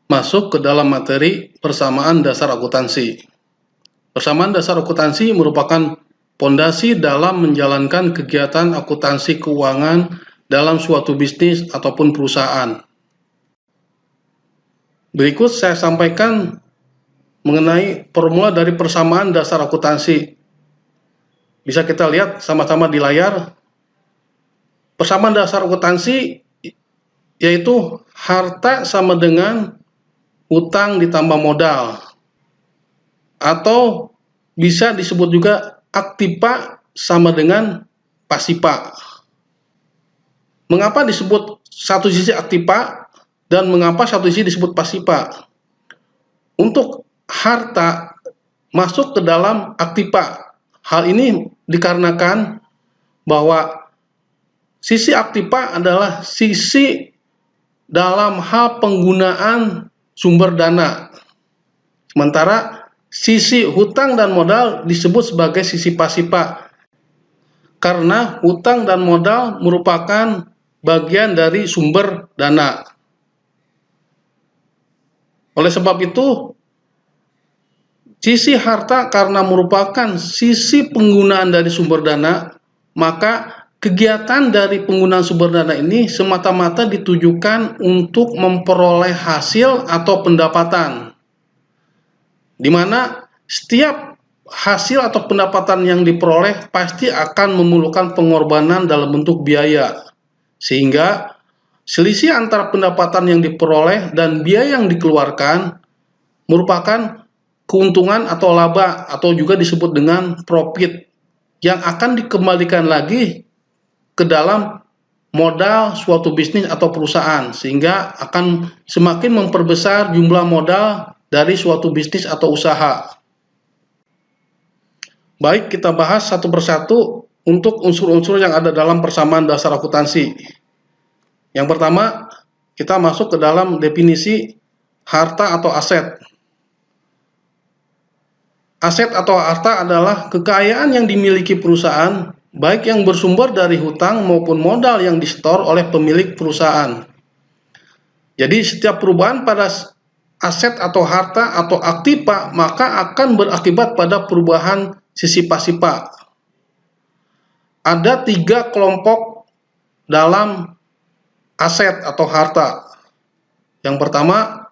masuk ke dalam materi persamaan dasar akuntansi. Persamaan dasar akuntansi merupakan pondasi dalam menjalankan kegiatan akuntansi keuangan dalam suatu bisnis ataupun perusahaan. Berikut saya sampaikan mengenai formula dari persamaan dasar akuntansi. Bisa kita lihat sama-sama di layar. Persamaan dasar akuntansi yaitu harta sama dengan utang ditambah modal, atau bisa disebut juga aktiva sama dengan pasiva. Mengapa disebut satu sisi aktiva dan mengapa satu sisi disebut pasiva? Untuk harta masuk ke dalam aktiva. Hal ini dikarenakan bahwa sisi aktiva adalah sisi dalam hal penggunaan sumber dana. Sementara sisi hutang dan modal disebut sebagai sisi pasiva. Karena hutang dan modal merupakan bagian dari sumber dana. Oleh sebab itu, sisi harta karena merupakan sisi penggunaan dari sumber dana, maka kegiatan dari penggunaan sumber dana ini semata-mata ditujukan untuk memperoleh hasil atau pendapatan, di mana setiap hasil atau pendapatan yang diperoleh pasti akan memerlukan pengorbanan dalam bentuk biaya, sehingga selisih antara pendapatan yang diperoleh dan biaya yang dikeluarkan merupakan keuntungan atau laba, atau juga disebut dengan profit, yang akan dikembalikan lagi ke dalam modal suatu bisnis atau perusahaan, sehingga akan semakin memperbesar jumlah modal dari suatu bisnis atau usaha. Baik, kita bahas satu persatu untuk unsur-unsur yang ada dalam persamaan dasar akuntansi. Yang pertama, kita masuk ke dalam definisi harta atau aset. Aset atau harta adalah kekayaan yang dimiliki perusahaan, baik yang bersumber dari hutang maupun modal yang disetor oleh pemilik perusahaan. Jadi setiap perubahan pada aset atau harta atau aktiva maka akan berakibat pada perubahan sisi pasiva. Ada 3 kelompok dalam aset atau harta. Yang pertama,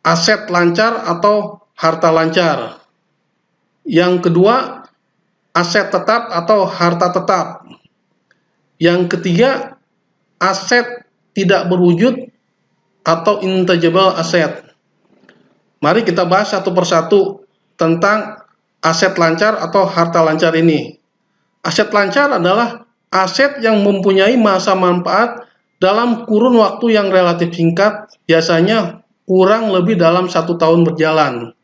aset lancar atau harta lancar. Yang kedua, aset tetap atau harta tetap. Yang ketiga, aset tidak berwujud atau intangible asset. Mari kita bahas satu persatu tentang aset lancar atau harta lancar ini. Aset lancar adalah aset yang mempunyai masa manfaat dalam kurun waktu yang relatif singkat, biasanya kurang lebih dalam 1 tahun berjalan.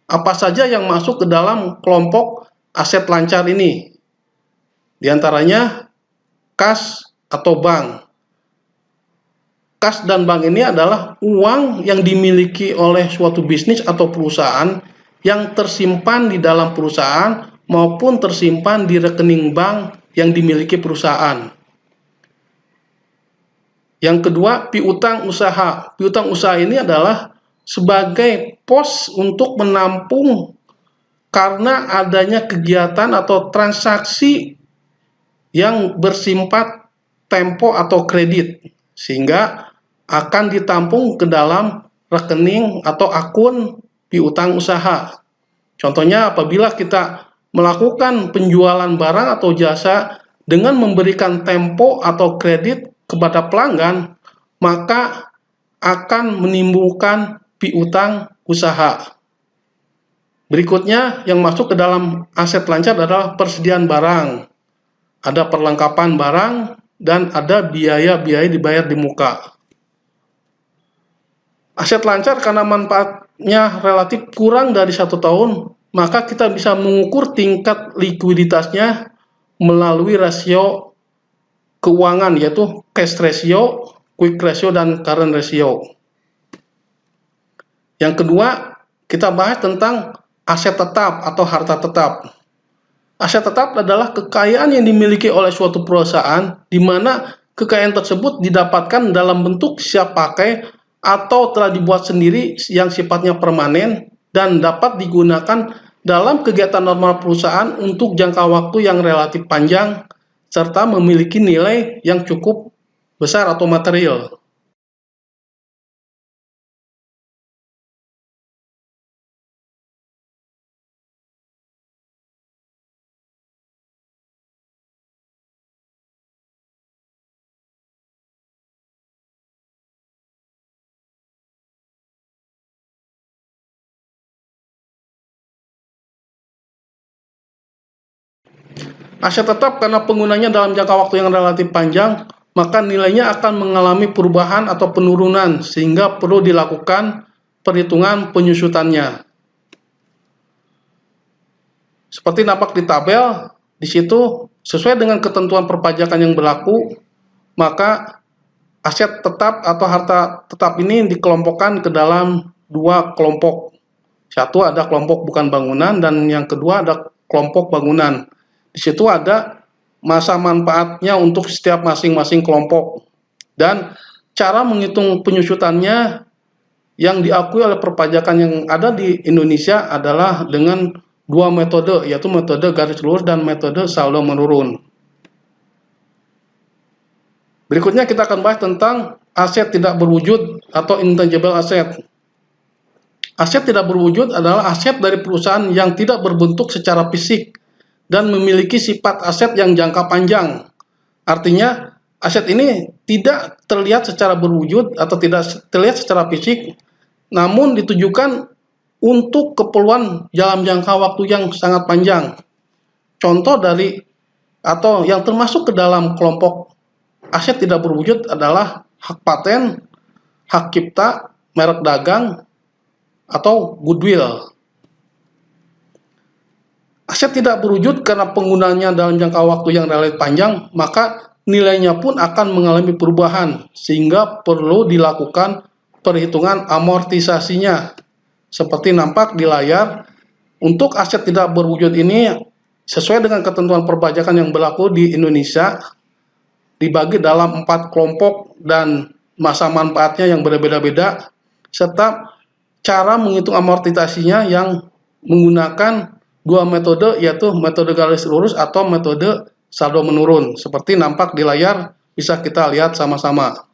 Apa saja yang masuk ke dalam kelompok aset lancar ini? Di antaranya kas atau bank. Kas dan bank ini adalah uang yang dimiliki oleh suatu bisnis atau perusahaan yang tersimpan di dalam perusahaan maupun tersimpan di rekening bank yang dimiliki perusahaan. Yang kedua, piutang usaha. Piutang usaha ini adalah sebagai pos untuk menampung karena adanya kegiatan atau transaksi yang bersifat tempo atau kredit, sehingga akan ditampung ke dalam rekening atau akun piutang usaha. Contohnya apabila kita melakukan penjualan barang atau jasa dengan memberikan tempo atau kredit kepada pelanggan, maka akan menimbulkan piutang usaha. Berikutnya yang masuk ke dalam aset lancar adalah persediaan barang. Ada perlengkapan barang dan ada biaya-biaya dibayar di muka. Aset lancar karena manfaatnya relatif kurang dari 1 tahun, maka kita bisa mengukur tingkat likuiditasnya melalui rasio keuangan, yaitu cash ratio, quick ratio, dan current ratio. Yang kedua, kita bahas tentang aset tetap atau harta tetap. Aset tetap adalah kekayaan yang dimiliki oleh suatu perusahaan di mana kekayaan tersebut didapatkan dalam bentuk siap pakai atau telah dibuat sendiri yang sifatnya permanen dan dapat digunakan dalam kegiatan normal perusahaan untuk jangka waktu yang relatif panjang serta memiliki nilai yang cukup besar atau material. Aset tetap karena penggunanya dalam jangka waktu yang relatif panjang, maka nilainya akan mengalami perubahan atau penurunan sehingga perlu dilakukan perhitungan penyusutannya. Seperti nampak di tabel, di situ sesuai dengan ketentuan perpajakan yang berlaku, maka aset tetap atau harta tetap ini dikelompokkan ke dalam dua kelompok. Satu ada kelompok bukan bangunan dan yang kedua ada kelompok bangunan. Di situ ada masa manfaatnya untuk setiap masing-masing kelompok. Dan cara menghitung penyusutannya yang diakui oleh perpajakan yang ada di Indonesia adalah dengan dua metode, yaitu metode garis lurus dan metode saldo menurun. Berikutnya kita akan bahas tentang aset tidak berwujud atau intangible asset. Aset tidak berwujud adalah aset dari perusahaan yang tidak berbentuk secara fisik dan memiliki sifat aset yang jangka panjang. Artinya, aset ini tidak terlihat secara berwujud atau tidak terlihat secara fisik, namun ditujukan untuk keperluan dalam jangka waktu yang sangat panjang. Contoh dari atau yang termasuk ke dalam kelompok aset tidak berwujud adalah hak paten, hak cipta, merek dagang, atau goodwill. Aset tidak berwujud karena penggunaannya dalam jangka waktu yang relatif panjang, maka nilainya pun akan mengalami perubahan, sehingga perlu dilakukan perhitungan amortisasinya. Seperti nampak di layar, untuk aset tidak berwujud ini, sesuai dengan ketentuan perpajakan yang berlaku di Indonesia, dibagi dalam 4 kelompok dan masa manfaatnya yang berbeda-beda, serta cara menghitung amortisasinya yang menggunakan dua metode, yaitu metode garis lurus atau metode saldo menurun. Seperti nampak di layar, bisa kita lihat sama-sama.